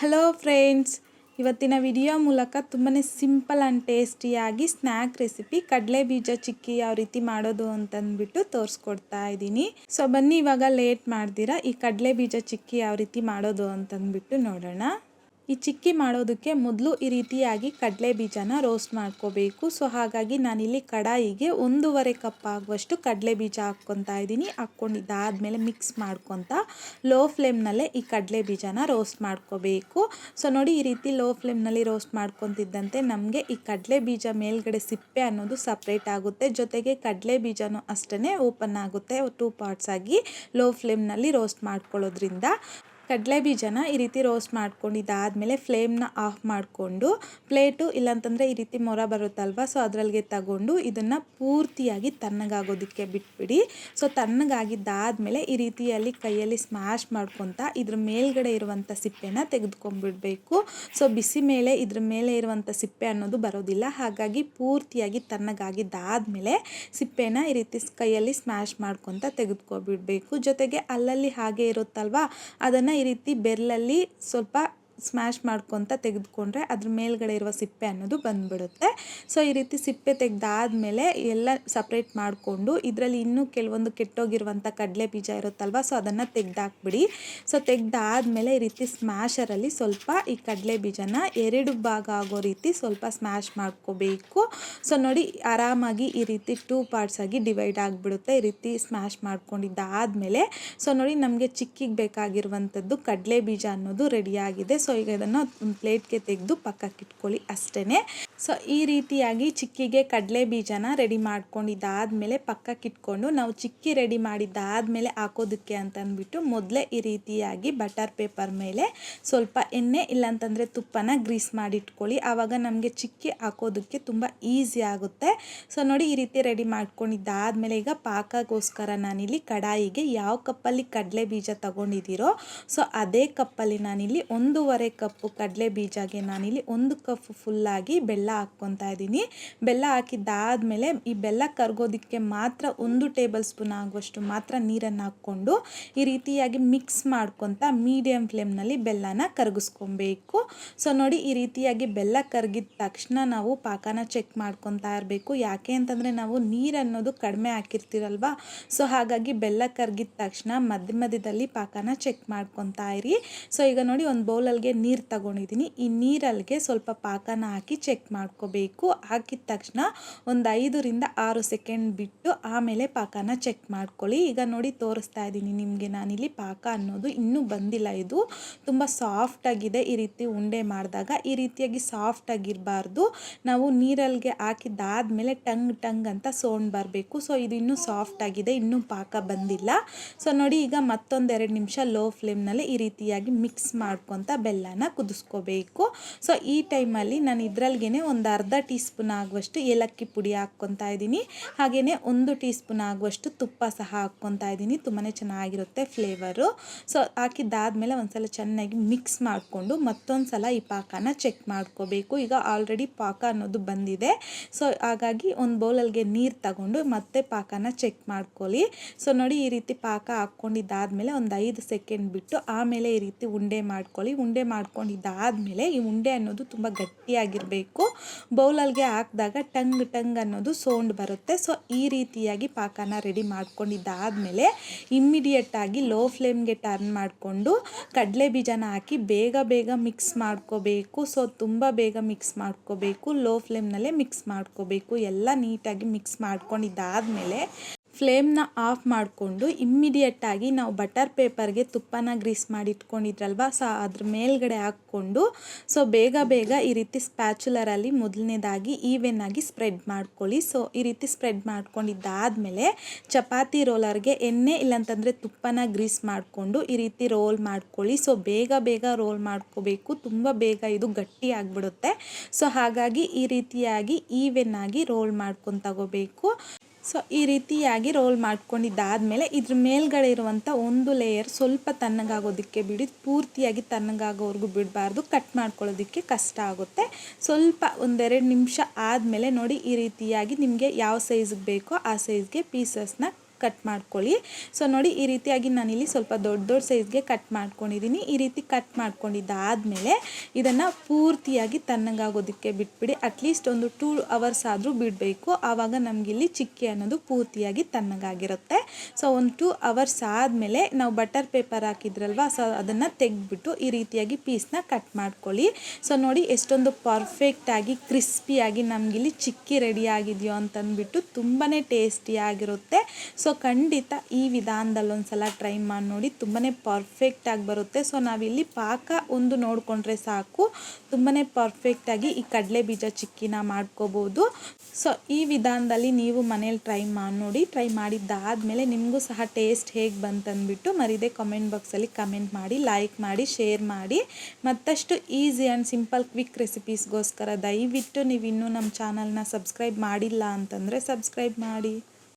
Hello friends, ಇವತ್ತಿನ video ಮೂಲಕ ತುಂಬಾ ಸಿಂಪಲ್ ಆ್ಯಂಡ್ ಟೇಸ್ಟಿಯಾಗಿ ಸ್ನ್ಯಾಕ್ ರೆಸಿಪಿ ಕಡಲೆ ಬೀಜ ಚಿಕ್ಕಿ ಯಾವ ರೀತಿ ಮಾಡೋದು ಅಂತಂದ್ಬಿಟ್ಟು ತೋರಿಸ್ಕೊಡ್ತಾ ಇದ್ದೀನಿ. ಸೊ ಬನ್ನಿ ಇವಾಗ ಲೇಟ್ ಮಾಡ್ದಿರಾ ಈ ಕಡಲೆ ಬೀಜ ಚಿಕ್ಕಿ ಯಾವ ರೀತಿ ಮಾಡೋದು ಅಂತಂದ್ಬಿಟ್ಟು ನೋಡೋಣ. ಈ ಚಿಕ್ಕಿ ಮಾಡೋದಕ್ಕೆ ಮೊದಲು ಈ ರೀತಿಯಾಗಿ ಕಡಲೆ ಬೀಜನ ರೋಸ್ಟ್ ಮಾಡ್ಕೋಬೇಕು. ಸೊ ಹಾಗಾಗಿ ನಾನಿಲ್ಲಿ ಕಡಾಯಿಗೆ 1.5 ಕಪ್ ಆಗುವಷ್ಟು ಕಡಲೆ ಬೀಜ ಹಾಕ್ಕೊತಾ ಇದ್ದೀನಿ. ಹಾಕ್ಕೊಂಡಿದ್ದಾದಮೇಲೆ ಮಿಕ್ಸ್ ಮಾಡ್ಕೊತಾ ಲೋ ಫ್ಲೇಮ್ನಲ್ಲೇ ಈ ಕಡಲೆ ಬೀಜನ ರೋಸ್ಟ್ ಮಾಡ್ಕೋಬೇಕು. ಸೊ ನೋಡಿ, ಈ ರೀತಿ ಲೋ ಫ್ಲೇಮ್ನಲ್ಲಿ ರೋಸ್ಟ್ ಮಾಡ್ಕೊತಿದ್ದಂತೆ ನಮಗೆ ಈ ಕಡಲೆ ಬೀಜ ಮೇಲ್ಗಡೆ ಸಿಪ್ಪೆ ಅನ್ನೋದು ಸಪ್ರೇಟ್ ಆಗುತ್ತೆ. ಜೊತೆಗೆ ಕಡಲೆ ಬೀಜನೂ ಅಷ್ಟೇ ಓಪನ್ ಆಗುತ್ತೆ 2 ಪಾರ್ಟ್ಸ್ ಆಗಿ ಲೋ ಫ್ಲೇಮ್ನಲ್ಲಿ ರೋಸ್ಟ್ ಮಾಡ್ಕೊಳ್ಳೋದ್ರಿಂದ. ಕಡಲೆ ಬೀಜನ ಈ ರೀತಿ ರೋಸ್ಟ್ ಮಾಡ್ಕೊಂಡಿದ್ದಾದಮೇಲೆ ಫ್ಲೇಮ್ನ ಆಫ್ ಮಾಡಿಕೊಂಡು ಪ್ಲೇಟು ಇಲ್ಲಾಂತಂದರೆ ಈ ರೀತಿ ಮೊರ ಬರುತ್ತಲ್ವ, ಸೊ ಅದರಲ್ಲಿಗೆ ತಗೊಂಡು ಇದನ್ನು ಪೂರ್ತಿಯಾಗಿ ತಣ್ಣಗಾಗೋದಕ್ಕೆ ಬಿಟ್ಬಿಡಿ. ಸೊ ತಣ್ಣಗಾಗಿದ್ದಾದಮೇಲೆ ಈ ರೀತಿಯಲ್ಲಿ ಕೈಯಲ್ಲಿ ಸ್ಮ್ಯಾಶ್ ಮಾಡ್ಕೊತಾ ಇದ್ರ ಮೇಲ್ಗಡೆ ಇರುವಂಥ ಸಿಪ್ಪೆನ ತೆಗೆದುಕೊಂಡ್ಬಿಡಬೇಕು. ಸೊ ಬಿಸಿ ಮೇಲೆ ಇದ್ರ ಮೇಲೆ ಇರುವಂಥ ಸಿಪ್ಪೆ ಅನ್ನೋದು ಬರೋದಿಲ್ಲ. ಹಾಗಾಗಿ ಪೂರ್ತಿಯಾಗಿ ತಣ್ಣಗಾಗಿದ್ದಾದಮೇಲೆ ಸಿಪ್ಪೆನ ಈ ರೀತಿ ಕೈಯಲ್ಲಿ ಸ್ಮ್ಯಾಶ್ ಮಾಡ್ಕೊತಾ ತೆಗೆದುಕೊಬಿಡಬೇಕು. ಜೊತೆಗೆ ಅಲ್ಲಲ್ಲಿ ಹಾಗೆ ಇರುತ್ತಲ್ವ, ಅದನ್ನು ಈ ರೀತಿ ಬೆರಳಲ್ಲಿ ಸ್ವಲ್ಪ ಸ್ಮ್ಯಾಶ್ ಮಾಡ್ಕೊತ ತೆಗೆದುಕೊಂಡ್ರೆ ಅದ್ರ ಮೇಲ್ಗಡೆ ಇರುವ ಸಿಪ್ಪೆ ಅನ್ನೋದು ಬಂದ್ಬಿಡುತ್ತೆ. ಸೊ ಈ ರೀತಿ ಸಿಪ್ಪೆ ತೆಗೆದಾದ್ಮೇಲೆ ಎಲ್ಲ ಸಪ್ರೇಟ್ ಮಾಡಿಕೊಂಡು ಇದರಲ್ಲಿ ಇನ್ನೂ ಕೆಲವೊಂದು ಕೆಟ್ಟೋಗಿರುವಂಥ ಕಡಲೆ ಬೀಜ ಇರುತ್ತಲ್ವ, ಸೊ ಅದನ್ನು ತೆಗೆದಾಕ್ಬಿಡಿ. ಸೊ ತೆಗೆದಾದ್ಮೇಲೆ ಈ ರೀತಿ ಸ್ಮ್ಯಾಶರಲ್ಲಿ ಸ್ವಲ್ಪ ಈ ಕಡಲೆ ಬೀಜನ 2 ಭಾಗ ಆಗೋ ರೀತಿ ಸ್ವಲ್ಪ ಸ್ಮ್ಯಾಶ್ ಮಾಡ್ಕೋಬೇಕು. ಸೊ ನೋಡಿ, ಆರಾಮಾಗಿ ಈ ರೀತಿ 2 ಪಾರ್ಟ್ಸ್ ಆಗಿ ಡಿವೈಡ್ ಆಗಿಬಿಡುತ್ತೆ ಈ ರೀತಿ ಸ್ಮ್ಯಾಶ್ ಮಾಡ್ಕೊಂಡಿದ್ದಾದಮೇಲೆ. ಸೊ ನೋಡಿ, ನಮಗೆ ಚಿಕ್ಕಿಗೆ ಬೇಕಾಗಿರುವಂಥದ್ದು ಕಡಲೆ ಬೀಜ ಅನ್ನೋದು ರೆಡಿಯಾಗಿದೆ. ಸೊ ಈಗ ಇದನ್ನು ಒಂದು ಪ್ಲೇಟ್ಗೆ ತೆಗೆದು ಪಕ್ಕಕ್ಕೆ ಇಟ್ಕೊಳ್ಳಿ ಅಷ್ಟೇ. ಸೊ ಈ ರೀತಿಯಾಗಿ ಚಿಕ್ಕಿಗೆ ಕಡಲೆ ಬೀಜನ ರೆಡಿ ಮಾಡ್ಕೊಂಡಿದ್ದಾದಮೇಲೆ ಪಕ್ಕಕ್ಕೆ ಇಟ್ಕೊಂಡು ನಾವು ಚಿಕ್ಕಿ ರೆಡಿ ಮಾಡಿದ್ದಾದಮೇಲೆ ಹಾಕೋದಕ್ಕೆ ಅಂತಂದ್ಬಿಟ್ಟು ಮೊದಲೇ ಈ ರೀತಿಯಾಗಿ ಬಟರ್ ಪೇಪರ್ ಮೇಲೆ ಸ್ವಲ್ಪ ಎಣ್ಣೆ ಇಲ್ಲಾಂತಂದರೆ ತುಪ್ಪನ ಗ್ರೀಸ್ ಮಾಡಿಟ್ಕೊಳ್ಳಿ. ಆವಾಗ ನಮಗೆ ಚಿಕ್ಕಿ ಹಾಕೋದಕ್ಕೆ ತುಂಬ ಈಸಿ ಆಗುತ್ತೆ. ಸೊ ನೋಡಿ, ಈ ರೀತಿ ರೆಡಿ ಮಾಡ್ಕೊಂಡಿದ್ದಾದಮೇಲೆ ಈಗ ಪಾಕಗೋಸ್ಕರ ನಾನಿಲ್ಲಿ ಕಡಾಯಿಗೆ ಯಾವ ಕಪ್ಪಲ್ಲಿ ಕಡಲೆ ಬೀಜ ತಗೊಂಡಿದ್ದೀರೋ ಸೊ ಅದೇ ಕಪ್ಪಲ್ಲಿ ನಾನಿಲ್ಲಿ 1.5 ಕಪ್ಪು ಕಡಲೆ ಬೀಜಗೆ ನಾನಿಲ್ಲಿ 1 ಕಪ್ ಫುಲ್ಲಾಗಿ ಬೆಲ್ಲ ಹಾಕ್ಕೊತಾ ಇದ್ದೀನಿ. ಬೆಲ್ಲ ಹಾಕಿದ್ದಾದಮೇಲೆ ಈ ಬೆಲ್ಲ ಕರಗೋದಕ್ಕೆ ಮಾತ್ರ 1 ಟೇಬಲ್ ಸ್ಪೂನ್ ಆಗುವಷ್ಟು ಮಾತ್ರ ನೀರನ್ನು ಹಾಕ್ಕೊಂಡು ಈ ರೀತಿಯಾಗಿ ಮಿಕ್ಸ್ ಮಾಡ್ಕೊತಾ ಮೀಡಿಯಮ್ ಫ್ಲೇಮ್ನಲ್ಲಿ ಬೆಲ್ಲನ ಕರಗಿಸ್ಕೊಬೇಕು. ಸೊ ನೋಡಿ, ಈ ರೀತಿಯಾಗಿ ಬೆಲ್ಲ ಕರಗಿದ ತಕ್ಷಣ ನಾವು ಪಾಕನ ಚೆಕ್ ಮಾಡ್ಕೊತಾ ಇರಬೇಕು. ಯಾಕೆ ಅಂತಂದರೆ ನಾವು ನೀರು ಅನ್ನೋದು ಕಡಿಮೆ ಹಾಕಿರ್ತೀರಲ್ವ, ಸೊ ಹಾಗಾಗಿ ಬೆಲ್ಲ ಕರಗಿದ ತಕ್ಷಣ ಮಧ್ಯದಲ್ಲಿ ಪಾಕನ ಚೆಕ್ ಮಾಡ್ಕೊತಾ ಇರಿ. ಸೊ ಈಗ ನೋಡಿ, ಒಂದು ಬೌಲಲ್ಲಿಗೆ ನೀರು ತಗೊಂಡಿದ್ದೀನಿ. ಈ ನೀರಲ್ಲಿಗೆ ಸ್ವಲ್ಪ ಪಾಕನ ಹಾಕಿ ಚೆಕ್ ಮಾಡ್ಕೋಬೇಕು. ಹಾಕಿದ ತಕ್ಷಣ ಒಂದು 5 ರಿಂದ 6 ಸೆಕೆಂಡ್ ಬಿಟ್ಟು ಆಮೇಲೆ ಪಾಕನ ಚೆಕ್ ಮಾಡ್ಕೊಳ್ಳಿ. ಈಗ ನೋಡಿ, ತೋರಿಸ್ತಾ ಇದ್ದೀನಿ ನಿಮಗೆ ನಾನಿಲ್ಲಿ ಪಾಕ ಅನ್ನೋದು ಇನ್ನೂ ಬಂದಿಲ್ಲ. ಇದು ತುಂಬ ಸಾಫ್ಟಾಗಿದೆ. ಈ ರೀತಿ ಉಂಡೆ ಮಾಡಿದಾಗ ಈ ರೀತಿಯಾಗಿ ಸಾಫ್ಟಾಗಿರಬಾರ್ದು. ನಾವು ನೀರಲ್ಲಿಗೆ ಹಾಕಿದ್ದಾದಮೇಲೆ ಟಂಗ್ ಅಂತ ಸೌಂಡ್ ಬರಬೇಕು. ಸೊ ಇದು ಇನ್ನೂ ಸಾಫ್ಟಾಗಿದೆ, ಇನ್ನೂ ಪಾಕ ಬಂದಿಲ್ಲ. ಸೊ ನೋಡಿ, ಈಗ ಮತ್ತೊಂದು 2 ನಿಮಿಷ ಲೋ ಫ್ಲೇಮ್ನಲ್ಲಿ ಈ ರೀತಿಯಾಗಿ ಮಿಕ್ಸ್ ಮಾಡ್ಕೊತ ಬೆಲ್ಲನ ಕುದಿಸ್ಕೋಬೇಕು. ಸೊ ಈ ಟೈಮಲ್ಲಿ ನಾನು ಇದರಲ್ಲಿಗೆ ಒಂದು ಅರ್ಧ ಟೀ ಸ್ಪೂನ್ ಆಗುವಷ್ಟು ಏಲಕ್ಕಿ ಪುಡಿ ಹಾಕ್ಕೊತಾ ಇದ್ದೀನಿ. ಹಾಗೆಯೇ 1 ಟೀ ಸ್ಪೂನ್ ಆಗುವಷ್ಟು ತುಪ್ಪ ಸಹ ಹಾಕ್ಕೊತಾ ಇದ್ದೀನಿ. ತುಂಬಾ ಚೆನ್ನಾಗಿರುತ್ತೆ ಫ್ಲೇವರು. ಸೊ ಹಾಕಿದ್ದಾದಮೇಲೆ ಒಂದ್ಸಲ ಚೆನ್ನಾಗಿ ಮಿಕ್ಸ್ ಮಾಡಿಕೊಂಡು ಮತ್ತೊಂದು ಸಲ ಈ ಪಾಕನ ಚೆಕ್ ಮಾಡ್ಕೋಬೇಕು. ಈಗ ಆಲ್ರೆಡಿ ಪಾಕ ಅನ್ನೋದು ಬಂದಿದೆ. ಸೊ ಹಾಗಾಗಿ ಒಂದು ಬೌಲಲ್ಲಿಗೆ ನೀರು ತಗೊಂಡು ಮತ್ತೆ ಪಾಕನ ಚೆಕ್ ಮಾಡ್ಕೊಳ್ಳಿ. ಸೊ ನೋಡಿ, ಈ ರೀತಿ ಪಾಕ ಹಾಕ್ಕೊಂಡಿದ್ದಾದಮೇಲೆ ಒಂದು 5 ಸೆಕೆಂಡ್ ಬಿಟ್ಟು ಆಮೇಲೆ ಈ ರೀತಿ ಉಂಡೆ ಮಾಡ್ಕೊಳ್ಳಿ. ಉಂಡೆ ಮಾಡ್ಕೊಂಡಿದ್ದಾದಮೇಲೆ ಈ ಉಂಡೆ ಅನ್ನೋದು ತುಂಬ ಗಟ್ಟಿಯಾಗಿರಬೇಕು. ಬೌಲಲ್ಲಿಗೆ ಹಾಕಿದಾಗ ಟಂಗ್ ಅನ್ನೋದು ಸೌಂಡ್ ಬರುತ್ತೆ. ಸೊ ಈ ರೀತಿಯಾಗಿ ಪಾಕನ ರೆಡಿ ಮಾಡ್ಕೊಂಡಿದ್ದಾದಮೇಲೆ ಇಮ್ಮಿಡಿಯೇಟಾಗಿ ಲೋ ಫ್ಲೇಮ್ಗೆ ಟರ್ನ್ ಮಾಡಿಕೊಂಡು ಕಡಲೆ ಬೀಜನ ಹಾಕಿ ಬೇಗ ಮಿಕ್ಸ್ ಮಾಡ್ಕೋಬೇಕು. ಸೊ ತುಂಬ ಬೇಗ ಮಿಕ್ಸ್ ಮಾಡ್ಕೋಬೇಕು. ಲೋ ಫ್ಲೇಮ್ನಲ್ಲೇ ಮಿಕ್ಸ್ ಮಾಡ್ಕೋಬೇಕು. ಎಲ್ಲ ನೀಟಾಗಿ ಮಿಕ್ಸ್ ಮಾಡ್ಕೊಂಡಿದ್ದಾದಮೇಲೆ ಫ್ಲೇಮ್ನ ಆಫ್ ಮಾಡಿಕೊಂಡು ಇಮ್ಮಿಡಿಯೇಟಾಗಿ ನಾವು ಬಟರ್ ಪೇಪರ್ಗೆ ತುಪ್ಪನ ಗ್ರೀಸ್ ಮಾಡಿ ಇಟ್ಕೊಂಡಿದ್ರಲ್ವ, ಸೊ ಅದ್ರ ಮೇಲ್ಗಡೆ ಹಾಕ್ಕೊಂಡು ಸೊ ಬೇಗ ಈ ರೀತಿ ಸ್ಪ್ಯಾಚುಲರಲ್ಲಿ ಮೊದಲನೇದಾಗಿ ಈವೆನ್ ಆಗಿ ಸ್ಪ್ರೆಡ್ ಮಾಡ್ಕೊಳ್ಳಿ. ಸೊ ಈ ರೀತಿ ಸ್ಪ್ರೆಡ್ ಮಾಡ್ಕೊಂಡಿದ್ದಾದಮೇಲೆ ಚಪಾತಿ ರೋಲರ್ಗೆ ಎಣ್ಣೆ ಇಲ್ಲಾಂತಂದರೆ ತುಪ್ಪನ ಗ್ರೀಸ್ ಮಾಡಿಕೊಂಡು ಈ ರೀತಿ ರೋಲ್ ಮಾಡ್ಕೊಳ್ಳಿ. ಸೊ ಬೇಗ ರೋಲ್ ಮಾಡ್ಕೋಬೇಕು. ತುಂಬ ಬೇಗ ಇದು ಗಟ್ಟಿ ಆಗಿಬಿಡುತ್ತೆ. ಸೊ ಹಾಗಾಗಿ ಈ ರೀತಿಯಾಗಿ ಈವೆನ್ ಆಗಿ ರೋಲ್ ಮಾಡ್ಕೊಂಡು ತಗೋಬೇಕು. ಸೊ ಈ ರೀತಿಯಾಗಿ ರೋಲ್ ಮಾಡ್ಕೊಂಡಿದ್ದಾದಮೇಲೆ ಇದ್ರ ಮೇಲ್ಗಡೆ ಇರುವಂಥ ಒಂದು ಲೇಯರ್ ಸ್ವಲ್ಪ ತಣ್ಣಗಾಗೋದಕ್ಕೆ ಬಿಡಿ. ಪೂರ್ತಿಯಾಗಿ ತಣ್ಣಗಾಗೋವರೆಗೂ ಬಿಡಬಾರ್ದು, ಕಟ್ ಮಾಡ್ಕೊಳ್ಳೋದಕ್ಕೆ ಕಷ್ಟ ಆಗುತ್ತೆ. ಸ್ವಲ್ಪ 1-2 ನಿಮಿಷ ಆದಮೇಲೆ ನೋಡಿ, ಈ ರೀತಿಯಾಗಿ ನಿಮಗೆ ಯಾವ ಸೈಜ್ಗೆ ಬೇಕೋ ಆ ಸೈಜ್ಗೆ ಪೀಸಸ್ನ ಕಟ್ ಮಾಡ್ಕೊಳ್ಳಿ. ಸೊ ನೋಡಿ ಈ ರೀತಿಯಾಗಿ ನಾನಿಲ್ಲಿ ಸ್ವಲ್ಪ ದೊಡ್ಡ ಸೈಜ್ಗೆ ಕಟ್ ಮಾಡ್ಕೊಂಡಿದ್ದೀನಿ. ಈ ರೀತಿ ಕಟ್ ಮಾಡ್ಕೊಂಡಿದ್ದಾದಮೇಲೆ ಇದನ್ನು ಪೂರ್ತಿಯಾಗಿ ತಣ್ಣಗಾಗೋದಕ್ಕೆ ಬಿಟ್ಬಿಡಿ. ಅಟ್ಲೀಸ್ಟ್ ಒಂದು 2 ಅವರ್ಸ್ ಆದರೂ ಬಿಡಬೇಕು. ಆವಾಗ ನಮಗಿಲ್ಲಿ ಚಿಕ್ಕಿ ಅನ್ನೋದು ಪೂರ್ತಿಯಾಗಿ ತಣ್ಣಗಾಗಿರುತ್ತೆ. ಸೊ ಒಂದು 2 ಅವರ್ಸ್ ಆದಮೇಲೆ ನಾವು ಬಟರ್ ಪೇಪರ್ ಹಾಕಿದ್ರಲ್ವ, ಸೊ ಅದನ್ನು ತೆಗೆದ್ಬಿಟ್ಟು ಈ ರೀತಿಯಾಗಿ ಪೀಸ್ನ ಕಟ್ ಮಾಡ್ಕೊಳ್ಳಿ. ಸೊ ನೋಡಿ ಎಷ್ಟೊಂದು ಪರ್ಫೆಕ್ಟಾಗಿ ಕ್ರಿಸ್ಪಿಯಾಗಿ ನಮಗಿಲ್ಲಿ ಚಿಕ್ಕಿ ರೆಡಿ ಆಗಿದೆಯೋ ಅಂತಂದ್ಬಿಟ್ಟು ತುಂಬಾ ಟೇಸ್ಟಿಯಾಗಿರುತ್ತೆ. ಸೊ ಖಂಡಿತ ಈ ವಿಧಾನದಲ್ಲಿ ಒಂದ್ಸಲ ಟ್ರೈ ಮಾಡಿ ನೋಡಿ, ತುಂಬಾ ಪರ್ಫೆಕ್ಟಾಗಿ ಬರುತ್ತೆ. ಸೊ ನಾವಿಲ್ಲಿ ಪಾಕ ಒಂದು ನೋಡಿಕೊಂಡ್ರೆ ಸಾಕು, ತುಂಬಾ ಪರ್ಫೆಕ್ಟಾಗಿ ಈ ಕಡಲೆ ಬೀಜ ಚಿಕ್ಕಿನ ಮಾಡ್ಕೋಬೋದು. ಸೊ ಈ ವಿಧಾನದಲ್ಲಿ ನೀವು ಮನೇಲಿ ಟ್ರೈ ಮಾಡಿ ನೋಡಿ. ಟ್ರೈ ಮಾಡಿದ್ದಾದಮೇಲೆ ನಿಮಗೂ ಸಹ ಟೇಸ್ಟ್ ಹೇಗೆ ಬಂತಂದ್ಬಿಟ್ಟು ಮರೀದೆ ಕಾಮೆಂಟ್ ಬಾಕ್ಸಲ್ಲಿ ಕಮೆಂಟ್ ಮಾಡಿ, ಲೈಕ್ ಮಾಡಿ, ಶೇರ್ ಮಾಡಿ. ಮತ್ತಷ್ಟು ಈಸಿ ಆ್ಯಂಡ್ ಸಿಂಪಲ್ ಕ್ವಿಕ್ ರೆಸಿಪೀಸ್ಗೋಸ್ಕರ ದಯವಿಟ್ಟು ನೀವು ಇನ್ನೂ ನಮ್ಮ ಚಾನಲ್ನ ಸಬ್ಸ್ಕ್ರೈಬ್ ಮಾಡಿಲ್ಲ ಅಂತಂದರೆ ಸಬ್ಸ್ಕ್ರೈಬ್ ಮಾಡಿ.